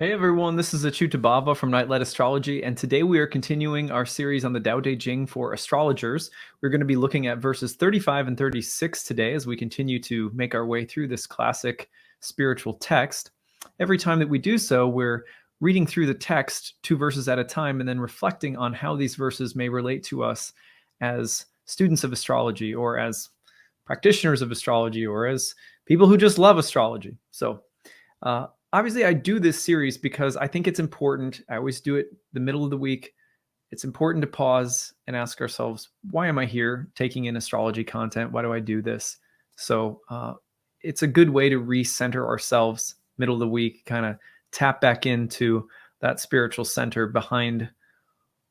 Hey everyone, this is acyuta-bhava from Nightlight Astrology, and today we are continuing our series on the Tao Te Ching for astrologers. We're going to be looking at verses 35 and 36 today as we continue to make our way through this classic spiritual text. Every time that we do so, we're reading through the text 2 verses at a time and then reflecting on how these verses may relate to us as students of astrology or as practitioners of astrology or as people who just love astrology. Obviously, I do this series because I think it's important. I always do it the middle of the week. It's important to pause and ask ourselves, why am I here taking in astrology content? Why do I do this? It's a good way to recenter ourselves middle of the week, kind of tap back into that spiritual center behind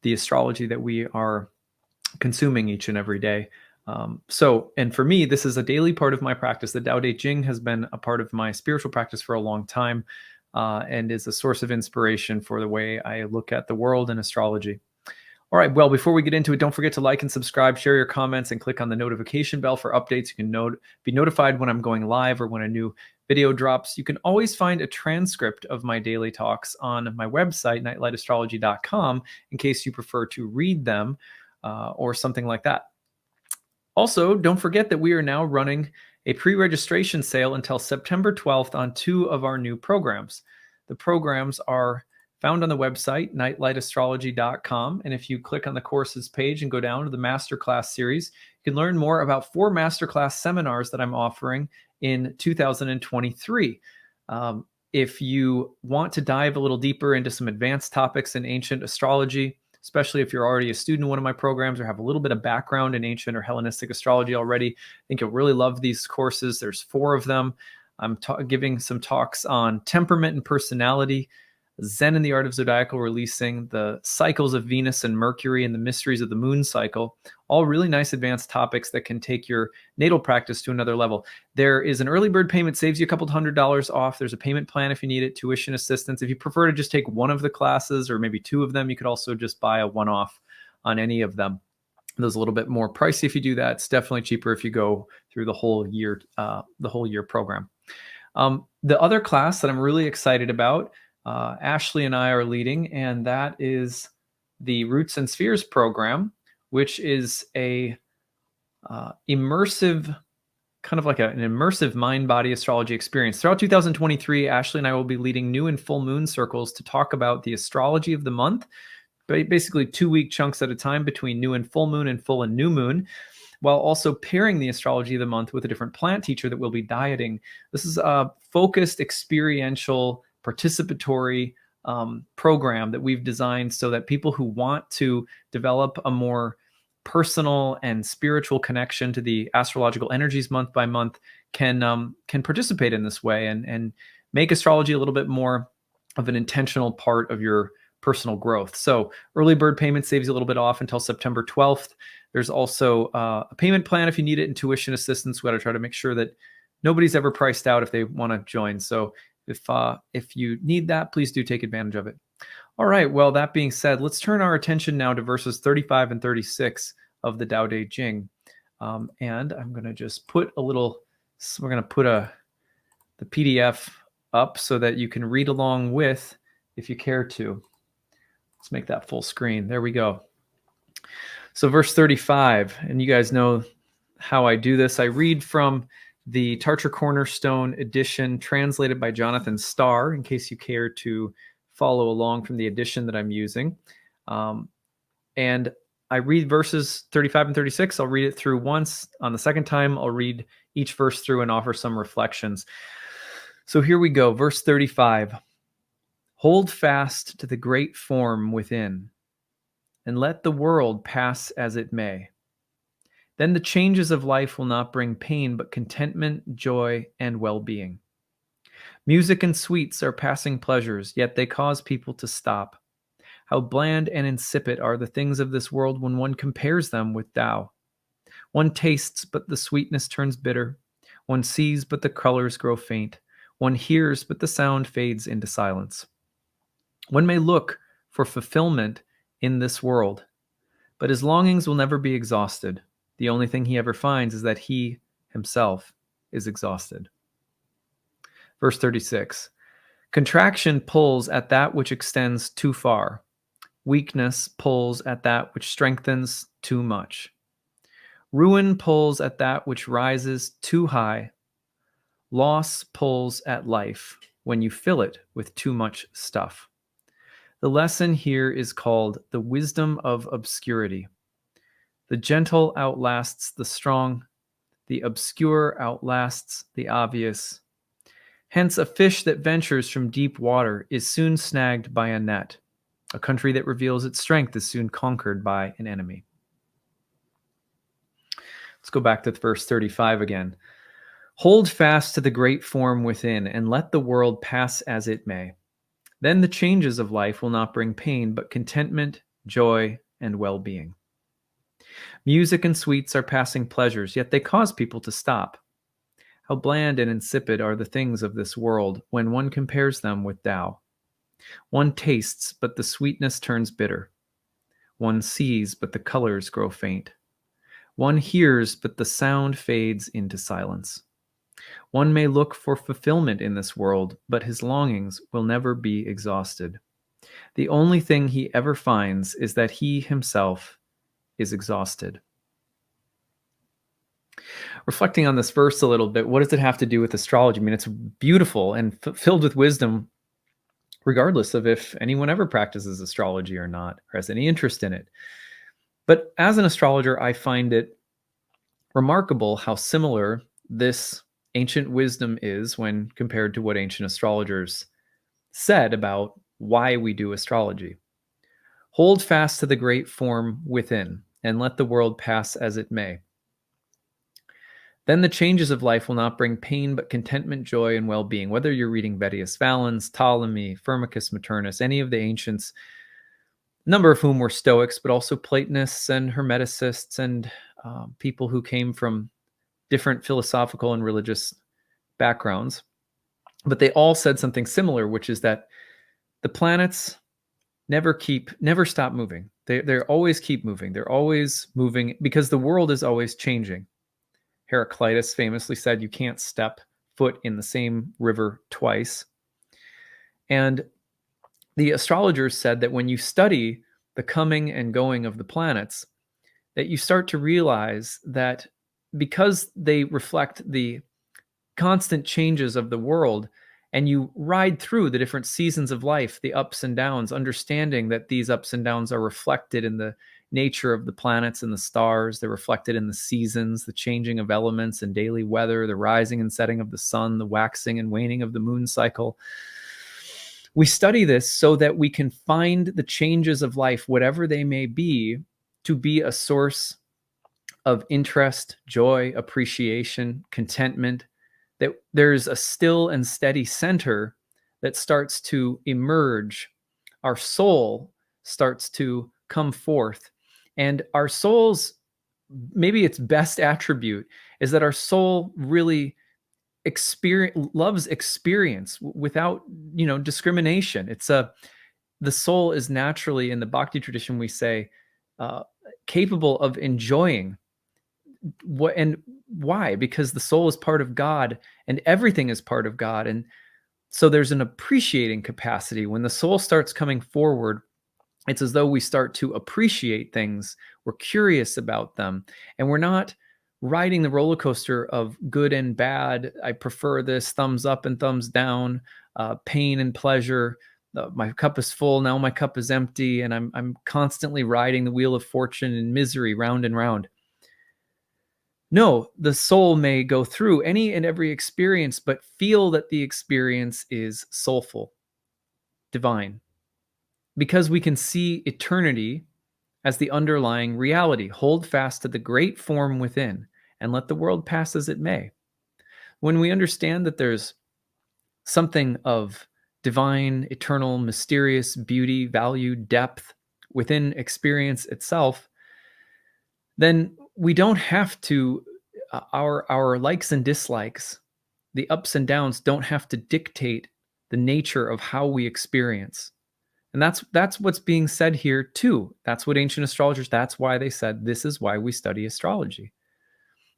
the astrology that we are consuming each and every day. And for me, this is a daily part of my practice. The Tao Te Ching has been a part of my spiritual practice for a long time, and is a source of inspiration for the way I look at the world and astrology. All right, well, before we get into it, don't forget to like and subscribe, share your comments, and click on the notification bell for updates. You can be notified when I'm going live or when a new video drops. You can always find a transcript of my daily talks on my website, nightlightastrology.com, in case you prefer to read them or something like that. Also, don't forget that we are now running a pre-registration sale until September 12th on 2 of our new programs. The programs are found on the website, nightlightastrology.com. And if you click on the courses page and go down to the masterclass series, you can learn more about 4 masterclass seminars that I'm offering in 2023. If you want to dive a little deeper into some advanced topics in ancient astrology, especially if you're already a student in one of my programs or have a little bit of background in ancient or Hellenistic astrology already, I think you'll really love these courses. There's 4 of them. I'm giving some talks on temperament and personality, Zen and the art of zodiacal releasing, the cycles of Venus and Mercury, and the mysteries of the moon cycle. All really nice advanced topics that can take your natal practice to another level. There is an early bird payment, saves you a couple $100 off. There's a payment plan if you need it, tuition assistance. If you prefer to just take one of the classes or maybe 2 of them, you could also just buy a one-off on any of them. Those a little bit more pricey if you do that. It's definitely cheaper if you go through the whole year program. The other class that I'm really excited about, Ashley and I are leading, and that is the Roots and Spheres program, which is a immersive, kind of like an immersive mind-body astrology experience. Throughout 2023, Ashley and I will be leading new and full moon circles to talk about the astrology of the month, basically 2-week chunks at a time between new and full moon and full and new moon, while also pairing the astrology of the month with a different plant teacher that will be dieting. This is a focused, experiential, participatory program that we've designed so that people who want to develop a more personal and spiritual connection to the astrological energies month by month can participate in this way and make astrology a little bit more of an intentional part of your personal growth. So early bird payment saves you a little bit off until September 12th. There's also a payment plan if you need it, and tuition assistance. We got to try to make sure that nobody's ever priced out if they want to join. So if you need that, please do take advantage of it. All right, well, that being said, let's turn our attention now to verses 35 and 36 of the Tao Te Ching. And I'm going to just put we're going to put the PDF up so that you can read along with if you care to. Let's make that full screen. There we go. So verse 35, and you guys know how I do this. I read from the Tarcher Cornerstone edition translated by Jonathan Starr, in case you care to follow along from the edition that I'm using. And I read verses 35 and 36. I'll read it through once. On the second time, I'll read each verse through and offer some reflections. So here we go. Verse 35. Hold fast to the great form within, and let the world pass as it may. Then the changes of life will not bring pain, but contentment, joy, and well-being. Music and sweets are passing pleasures, yet they cause people to stop. How bland and insipid are the things of this world when one compares them with Tao. One tastes, but the sweetness turns bitter. One sees, but the colors grow faint. One hears, but the sound fades into silence. One may look for fulfillment in this world, but his longings will never be exhausted. The only thing he ever finds is that he himself is exhausted. Verse 36. Contraction pulls at that which extends too far. Weakness pulls at that which strengthens too much. Ruin pulls at that which rises too high. Loss pulls at life when you fill it with too much stuff. The lesson here is called the wisdom of obscurity. The gentle outlasts the strong. The obscure outlasts the obvious. Hence, a fish that ventures from deep water is soon snagged by a net. A country that reveals its strength is soon conquered by an enemy. Let's go back to verse 35 again. Hold fast to the great form within, and let the world pass as it may. Then the changes of life will not bring pain, but contentment, joy, and well-being. Music and sweets are passing pleasures, yet they cause people to stop. How bland and insipid are the things of this world when one compares them with Tao. One tastes, but the sweetness turns bitter. One sees, but the colors grow faint. One hears, but the sound fades into silence. One may look for fulfillment in this world, but his longings will never be exhausted. The only thing he ever finds is that he himself is exhausted. Reflecting on this verse a little bit, what does it have to do with astrology? I mean, it's beautiful and filled with wisdom, regardless of if anyone ever practices astrology or not, or has any interest in it. But as an astrologer, I find it remarkable how similar this ancient wisdom is when compared to what ancient astrologers said about why we do astrology. Hold fast to the great form within, and let the world pass as it may. Then the changes of life will not bring pain, but contentment, joy, and well-being. Whether you're reading Vettius Valens, Ptolemy, Firmicus Maternus, any of the ancients, a number of whom were Stoics, but also Platonists and Hermeticists and people who came from different philosophical and religious backgrounds. But they all said something similar, which is that the planets never stop moving. They always keep moving. They're always moving because the world is always changing. Heraclitus famously said, you can't step foot in the same river twice. And the astrologers said that when you study the coming and going of the planets, that you start to realize that because they reflect the constant changes of the world, and you ride through the different seasons of life, the ups and downs, understanding that these ups and downs are reflected in the nature of the planets and the stars. They're reflected in the seasons, the changing of elements and daily weather, the rising and setting of the sun, the waxing and waning of the moon cycle. We study this so that we can find the changes of life, whatever they may be, to be a source of interest, joy, appreciation, contentment, that there's a still and steady center that starts to emerge. Our soul starts to come forth. And our soul's, maybe its best attribute is that our soul really loves experience without, discrimination. The soul is naturally, in the Bhakti tradition, we say, capable of enjoying. Why? Because the soul is part of God and everything is part of God. And so there's an appreciating capacity. When the soul starts coming forward, it's as though we start to appreciate things. We're curious about them. And we're not riding the roller coaster of good and bad. I prefer this, thumbs up and thumbs down, pain and pleasure. My cup is full, now my cup is empty. And I'm constantly riding the wheel of fortune and misery round and round. No, the soul may go through any and every experience, but feel that the experience is soulful, divine, because we can see eternity as the underlying reality. Hold fast to the great form within and let the world pass as it may. When we understand that there's something of divine, eternal, mysterious beauty, value, depth within experience itself, then we don't have to, our likes and dislikes, the ups and downs don't have to dictate the nature of how we experience. And that's what's being said here too. That's what ancient astrologers, that's why they said, this is why we study astrology.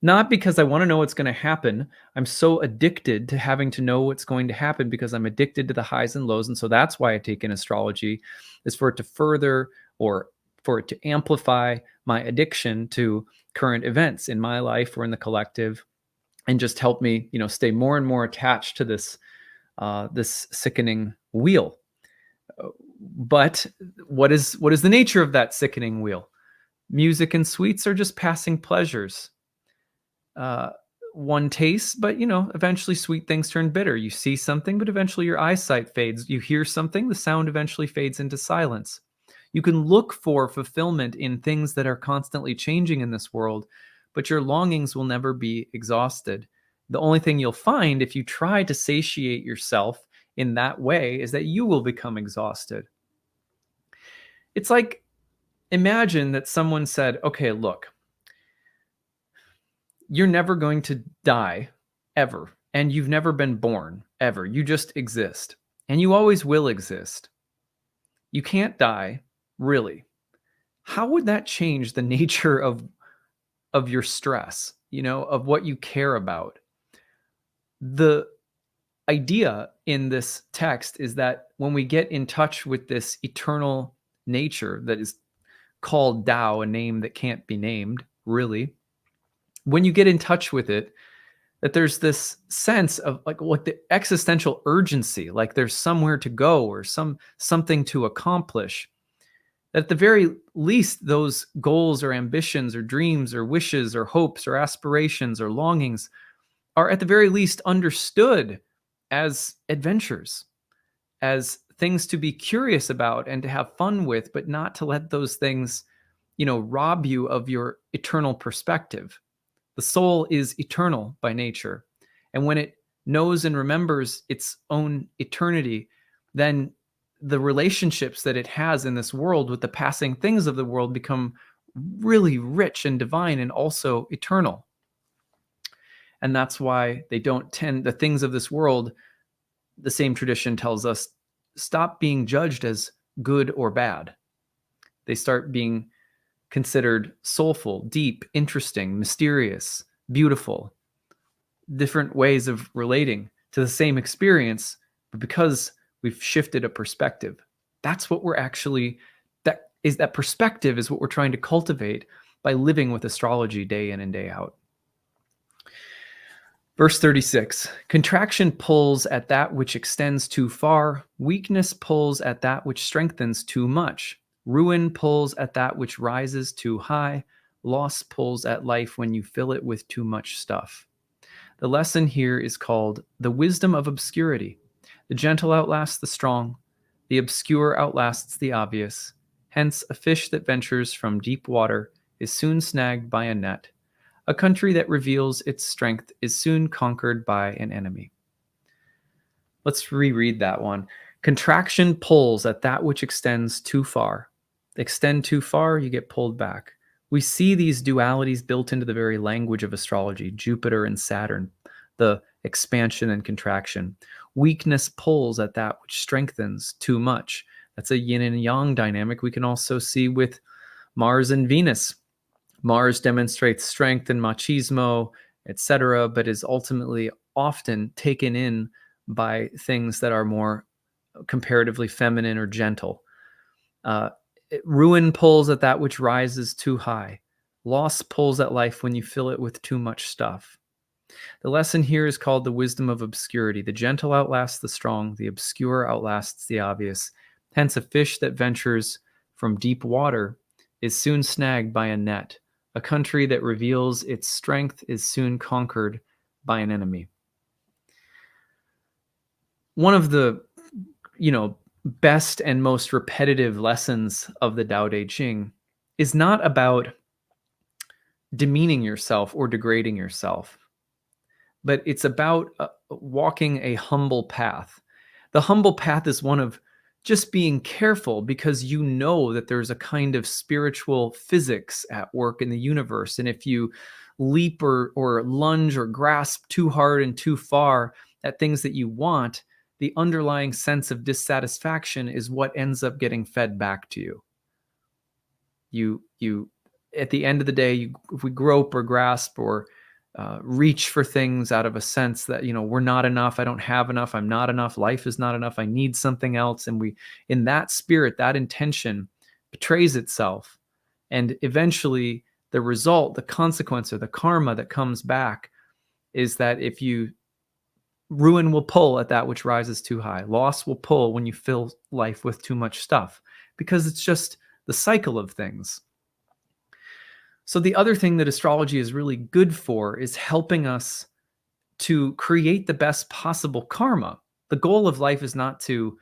Not because I want to know what's going to happen. I'm so addicted to having to know what's going to happen because I'm addicted to the highs and lows. And so that's why I take in astrology, is for it to further or for it to amplify my addiction to current events in my life or in the collective, and just help me, stay more and more attached to this sickening wheel. But what is the nature of that sickening wheel? Music and sweets are just passing pleasures. Uh, One tastes, but eventually sweet things turn bitter. You see something, but eventually your eyesight fades. You hear something, the sound eventually fades into silence. You can look for fulfillment in things that are constantly changing in this world, but your longings will never be exhausted. The only thing you'll find if you try to satiate yourself in that way is that you will become exhausted. It's like, imagine that someone said, okay, look, you're never going to die ever. And you've never been born ever. You just exist. And you always will exist. You can't die, really. How would that change the nature of your stress, of what you care about? The idea in this text is that when we get in touch with this eternal nature that is called Tao, a name that can't be named, really, when you get in touch with it, that there's this sense of like the existential urgency, like there's somewhere to go or something to accomplish. At the very least, those goals or ambitions or dreams or wishes or hopes or aspirations or longings are at the very least understood as adventures, as things to be curious about and to have fun with, but not to let those things, rob you of your eternal perspective. The soul is eternal by nature. And when it knows and remembers its own eternity, then the relationships that it has in this world with the passing things of the world become really rich and divine and also eternal. And that's why they don't tend, the things of this world, the same tradition tells us, stop being judged as good or bad. They start being considered soulful, deep, interesting, mysterious, beautiful, different ways of relating to the same experience, but because we've shifted a perspective. That's what we're actually, that perspective is what we're trying to cultivate by living with astrology day in and day out. Verse 36, contraction pulls at that which extends too far. Weakness pulls at that which strengthens too much. Ruin pulls at that which rises too high. Loss pulls at life when you fill it with too much stuff. The lesson here is called the wisdom of obscurity. The gentle outlasts the strong. The obscure outlasts the obvious. Hence, a fish that ventures from deep water is soon snagged by a net. A country that reveals its strength is soon conquered by an enemy. Let's reread that one. Contraction pulls at that which extends too far. Extend too far, you get pulled back. We see these dualities built into the very language of astrology, Jupiter and Saturn, the expansion and contraction. Weakness pulls at that which strengthens too much. That's a yin and yang dynamic we can also see with Mars and Venus. Mars demonstrates strength and machismo, etc., but is ultimately often taken in by things that are more comparatively feminine or gentle. Ruin pulls at that which rises too high. Loss pulls at life when you fill it with too much stuff. The lesson here is called the wisdom of obscurity. The gentle outlasts the strong. The obscure outlasts the obvious. Hence, a fish that ventures from deep water is soon snagged by a net. A country that reveals its strength is soon conquered by an enemy. One of the, best and most repetitive lessons of the Tao Te Ching is not about demeaning yourself or degrading yourself, but it's about walking a humble path. The humble path is one of just being careful because you know that there's a kind of spiritual physics at work in the universe. And if you leap or lunge or grasp too hard and too far at things that you want, the underlying sense of dissatisfaction is what ends up getting fed back to you. You at the end of the day, if we grope or grasp or reach for things out of a sense that, we're not enough, I don't have enough, I'm not enough, life is not enough, I need something else. And we, in that spirit, that intention betrays itself. And eventually the result, the consequence, or the karma that comes back is that if you ruin will pull at that which rises too high. Loss will pull when you fill life with too much stuff, because it's just the cycle of things. So the other thing that astrology is really good for is helping us to create the best possible karma. The goal of life is not to,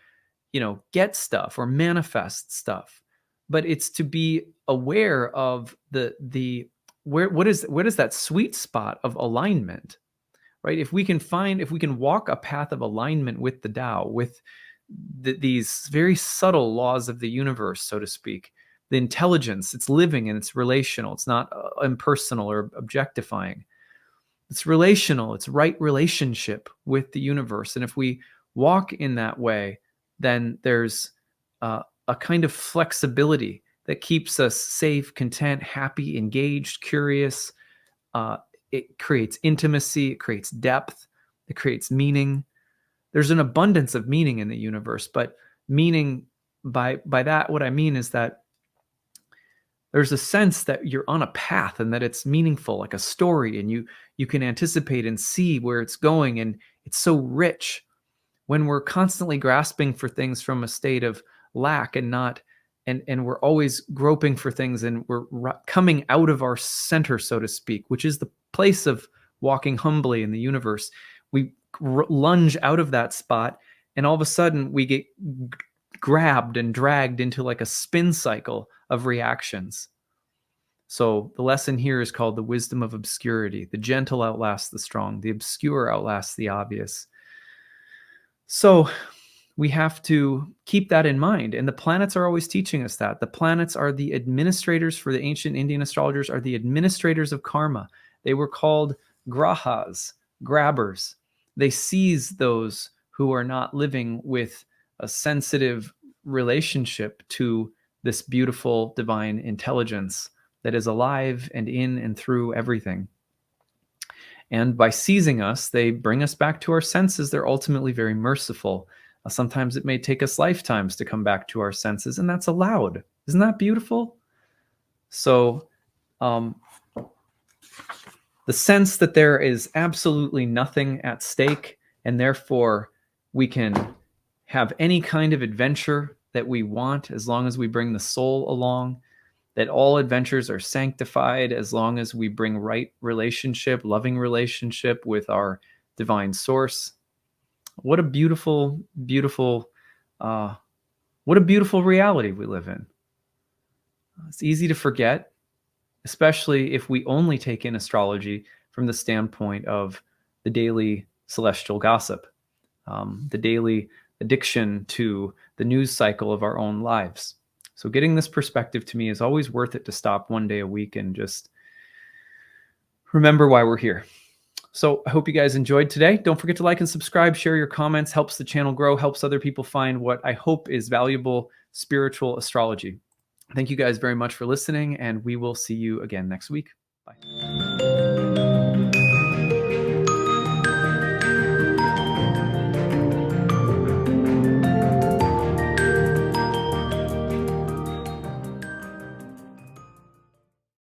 get stuff or manifest stuff, but it's to be aware of what is that sweet spot of alignment, right? If we can walk a path of alignment with the Tao, with these very subtle laws of the universe, so to speak, the intelligence, it's living and it's relational. It's not impersonal or objectifying. It's relational. It's right relationship with the universe. And if we walk in that way, then there's a kind of flexibility that keeps us safe, content, happy, engaged, curious. It creates intimacy. It creates depth. It creates meaning. There's an abundance of meaning in the universe, but meaning, by that, what I mean is that there's a sense that you're on a path and that it's meaningful, like a story, and you can anticipate and see where it's going, and it's so rich. When we're constantly grasping for things from a state of lack and we're always groping for things, and we're coming out of our center, so to speak, which is the place of walking humbly in the universe. We lunge out of that spot, and all of a sudden we get grabbed and dragged into like a spin cycle of reactions. So the lesson here is called the wisdom of obscurity. The gentle outlasts the strong. The obscure outlasts the obvious. So we have to keep that in mind. And the planets are always teaching us that. The planets are the administrators, for the ancient Indian astrologers, are the administrators of karma. They were called grahas, grabbers. They seize those who are not living with a sensitive relationship to this beautiful divine intelligence that is alive and in and through everything. And by seizing us, they bring us back to our senses. They're ultimately very merciful. Sometimes it may take us lifetimes to come back to our senses, and that's allowed. Isn't that beautiful? So the sense that there is absolutely nothing at stake, and therefore we can have any kind of adventure that we want as long as we bring the soul along, that all adventures are sanctified as long as we bring right relationship, loving relationship with our divine source. What a beautiful, beautiful, what a beautiful reality we live in. It's easy to forget, especially if we only take in astrology from the standpoint of the daily celestial gossip, the daily addiction to the news cycle of our own lives. So getting this perspective, to me, is always worth it to stop one day a week and just remember why we're here. So I hope you guys enjoyed today. Don't forget to like and subscribe, share your comments, helps the channel grow, helps other people find what I hope is valuable spiritual astrology. Thank you guys very much for listening, and we will see you again next week. Bye.